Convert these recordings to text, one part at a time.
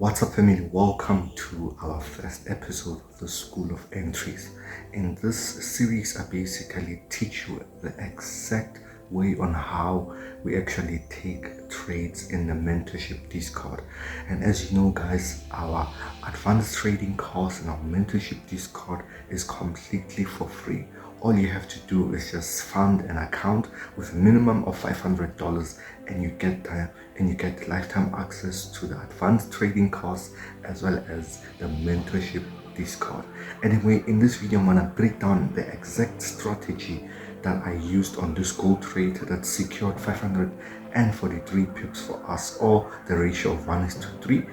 What's up, family? Welcome to our first episode of the School of Entries. In this series, I basically teach you the exact way on how we actually take trades in the mentorship Discord. And as you know, guys, our advanced trading course and our mentorship Discord is completely for free. All you have to do is just fund an account with a minimum of $500, and you get lifetime access to the advanced trading course as well as the mentorship Discord. Anyway, in this video, I'm gonna break down the exact strategy that I used on this gold trade that secured 543 pips for us, or the ratio of 1:3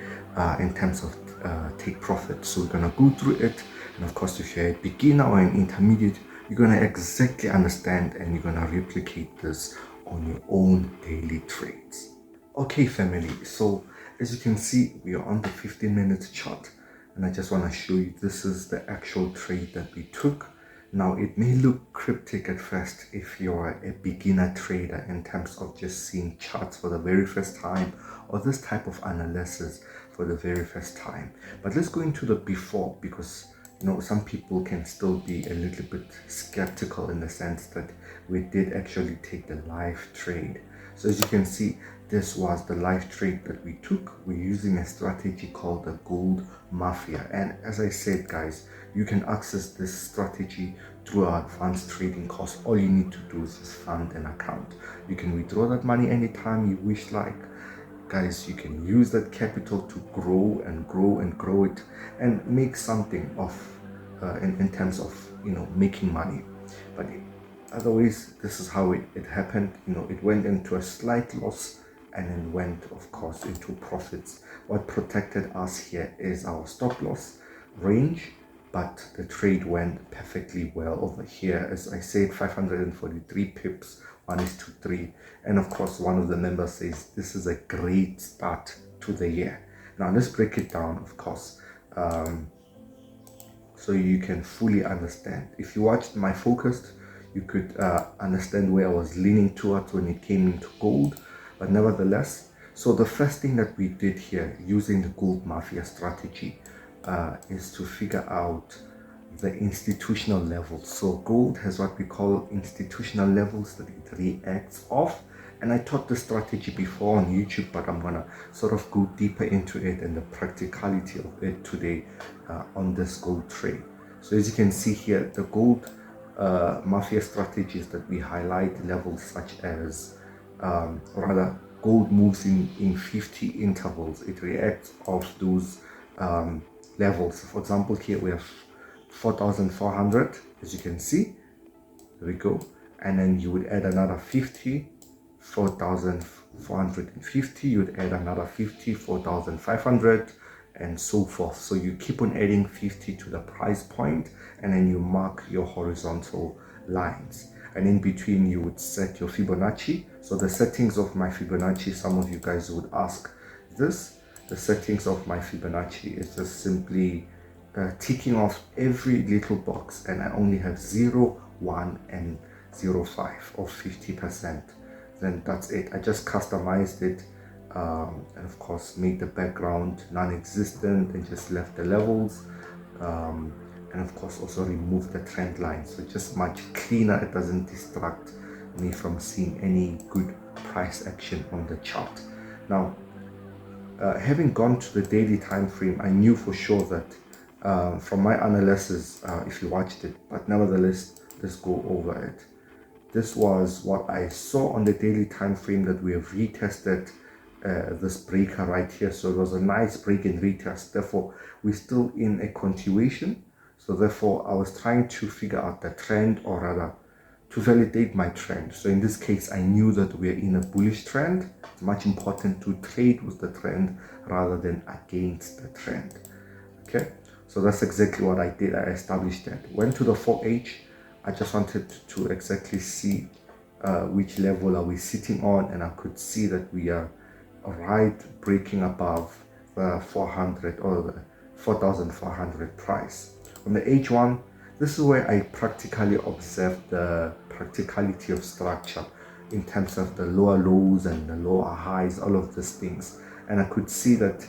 in terms of take profit. So we're gonna go through it, and of course, if you're a beginner or an intermediate, you're gonna exactly understand and you're gonna replicate this on your own daily trades. Okay, family, so as you can see, we are on the 15-minute chart, and I just want to show you this is the actual trade that we took. Now, it may look cryptic at first if you're a beginner trader in terms of just seeing charts for the very first time or this type of analysis for the very first time. But let's go into the before, because some people can still be a little bit skeptical in the sense that we did actually take the live trade. So as you can see, this was the live trade that we took. We're using a strategy called the Gold Mafia. And as I said, guys, you can access this strategy through our advanced trading course. All you need to do is just fund an account. You can withdraw that money anytime you wish like. Guys, you can use that capital to grow and grow and grow it and make something of in terms of making money. But otherwise, this is how it happened. It went into a slight loss and then went, of course, into profits. What protected us here is our stop loss range, but the trade went perfectly well over here. As I said, 543 pips, 1:3. And of course, one of the members says this is a great start to the year. Now let's break it down, of course, so you can fully understand. If you watched my focused, you could understand where I was leaning towards when it came into gold. But nevertheless, so the first thing that we did here using the Gold Mafia strategy is to figure out the institutional levels. So gold has what we call institutional levels that it reacts off. And I taught the strategy before on YouTube, but I'm gonna sort of go deeper into it and the practicality of it today on this gold trade. So as you can see here, the Gold Mafia strategies that we highlight levels such as, gold moves in 50 intervals. It reacts off those levels. For example, here we have 4,400, as you can see. There we go. And then you would add another 50, 4,450, you would add another 50, 4,500, and so forth. So you keep on adding 50 to the price point, and then you mark your horizontal lines. And in between, you would set your Fibonacci. So the settings of my Fibonacci, some of you guys would ask this. The settings of my Fibonacci is just simply ticking off every little box, and I only have 0, 1, and 0.5 or 50%. Then that's it. I just customized it and of course made the background non-existent and just left the levels, and of course also removed the trend line, so just much cleaner. It doesn't distract me from seeing any good price action on the chart. Now, having gone to the daily time frame, I knew for sure that from my analysis, if you watched it, but nevertheless, let's go over it. This was what I saw on the daily time frame, that we have retested this breaker right here. So it was a nice break and retest. Therefore, we're still in a continuation. So therefore, I was trying to figure out the trend, or rather to validate my trend. So in this case, I knew that we're in a bullish trend. It's much important to trade with the trend rather than against the trend. Okay, so that's exactly what I did. I established that. Went to the 4H. I just wanted to exactly see which level are we sitting on, and I could see that we are right breaking above the 400 or the 4,400 price. On the H1, this is where I practically observed the practicality of structure in terms of the lower lows and the lower highs, all of these things. And I could see that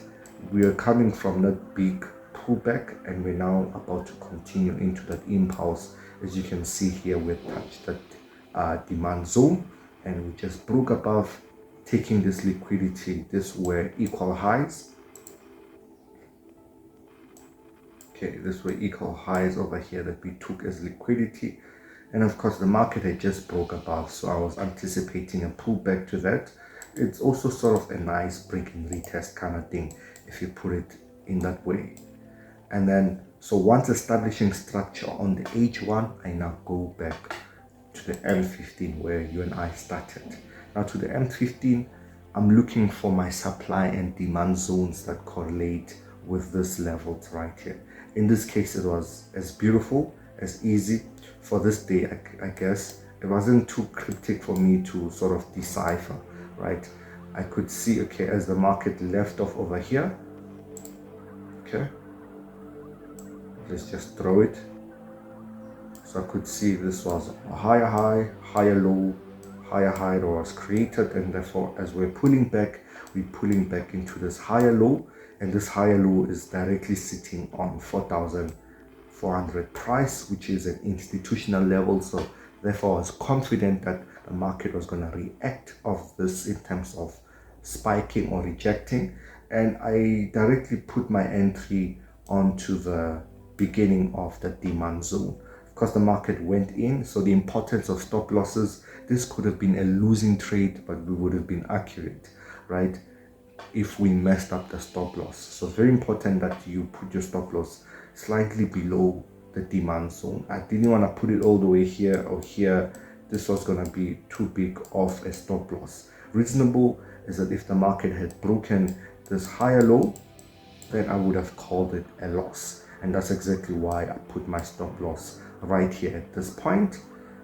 we are coming from that big pullback, and we're now about to continue into that impulse. As you can see here, we touched that demand zone, and we just broke above, taking this liquidity. This were equal highs. Okay, this were equal highs over here that we took as liquidity. And of course, the market had just broke above, so I was anticipating a pullback to that. It's also sort of a nice break and retest kind of thing, if you put it in that way. And then, so once establishing structure on the H1, I now go back to the M15 where you and I started. Now to the M15, I'm looking for my supply and demand zones that correlate with this level right here. In this case, it was as beautiful, as easy for this day, I guess. It wasn't too cryptic for me to sort of decipher, right? I could see, okay, as the market left off over here, okay, let's just throw it. So I could see this was a higher high, higher low, higher high that was created, and therefore as we're pulling back into this higher low, and this higher low is directly sitting on 4,400 price, which is an institutional level. So therefore I was confident that the market was going to react of this in terms of spiking or rejecting, and I directly put my entry onto the beginning of the demand zone. Of course, the market went in, so the importance of stop losses, this could have been a losing trade, but we would have been accurate, right, if we messed up the stop loss. So very important that you put your stop loss slightly below the demand zone. I didn't want to put it all the way here or here. This was going to be too big of a stop loss. Reasonable is that if the market had broken this higher low, then I would have called it a loss, and that's exactly why I put my stop loss right here at this point.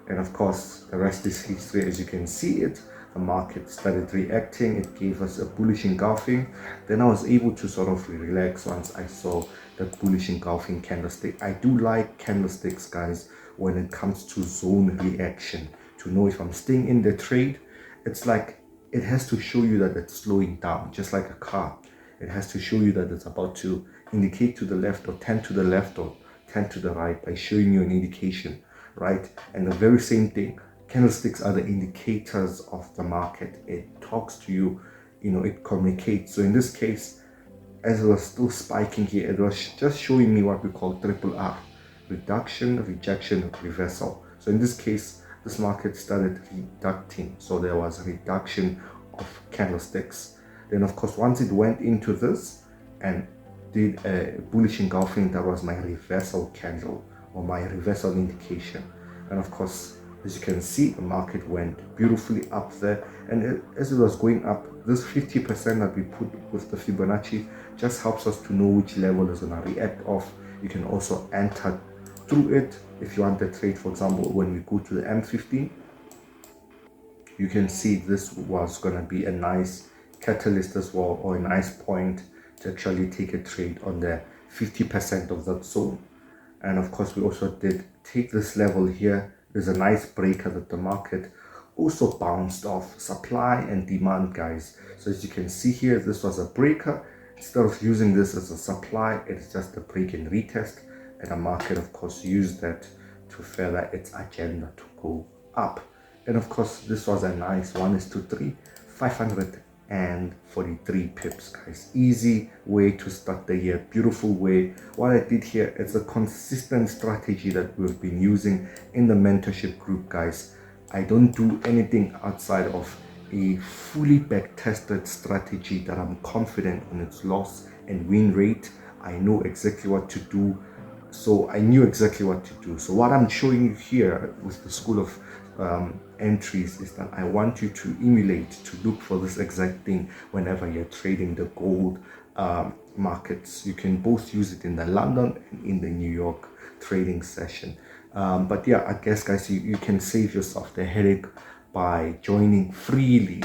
And of course, the rest is history. As you can see it, the market started reacting. It gave us a bullish engulfing. Then I was able to sort of relax once I saw that bullish engulfing candlestick. I do like candlesticks, guys, when it comes to zone reaction, to know if I'm staying in the trade. It's like it has to show you that it's slowing down, just like a car. It has to show you that it's about to indicate to the left or tend to the left or tend to the right by showing you an indication, right? And the very same thing, candlesticks are the indicators of the market. It talks to you, it communicates. So in this case, as it was still spiking here, it was just showing me what we call triple R: reduction, rejection, reversal. So in this case, this market started reducting, so there was a reduction of candlesticks. Then of course, once it went into this and did a bullish engulfing, that was my reversal candle or my reversal indication. And of course, as you can see, the market went beautifully up there, and as it was going up, this 50% that we put with the Fibonacci just helps us to know which level is going to react off. You can also enter through it if you want the trade. For example, when we go to the M15, you can see this was going to be a nice catalyst as well, or a nice point to actually take a trade on the 50% of that zone. And of course, we also did take this level here. There's a nice breaker that the market also bounced off. Supply and demand, guys. So as you can see here, this was a breaker. Instead of using this as a supply, it's just a break and retest, and the market of course used that to further its agenda to go up. And of course, this was a nice 1:3, 543 pips, guys. Easy way to start the year, beautiful way. What I did here is a consistent strategy that we've been using in the mentorship group, guys. I don't do anything outside of a fully back-tested strategy that I'm confident on its loss and win rate. I know exactly what to do. So I knew exactly what to do. So what I'm showing you here with the School of Entries is that I want you to emulate, to look for this exact thing whenever you're trading the gold markets. You can both use it in the London and in the New York trading session. But yeah, I guess, guys, you can save yourself the headache by joining freely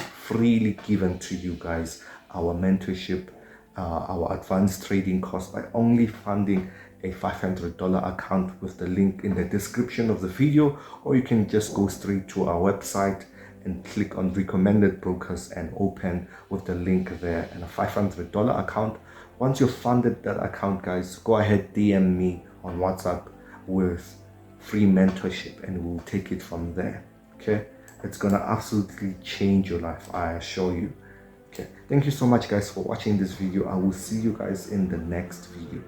given to you guys our mentorship, our advanced trading course, by only funding a $500 account with the link in the description of the video, or you can just go straight to our website and click on recommended brokers and open with the link there, and a $500 account Once you've funded that account, guys, go ahead, DM me on WhatsApp with free mentorship and we'll take it from there. Okay, it's gonna absolutely change your life, I assure you. Okay, thank you so much, guys, for watching this video. I will see you guys in the next video.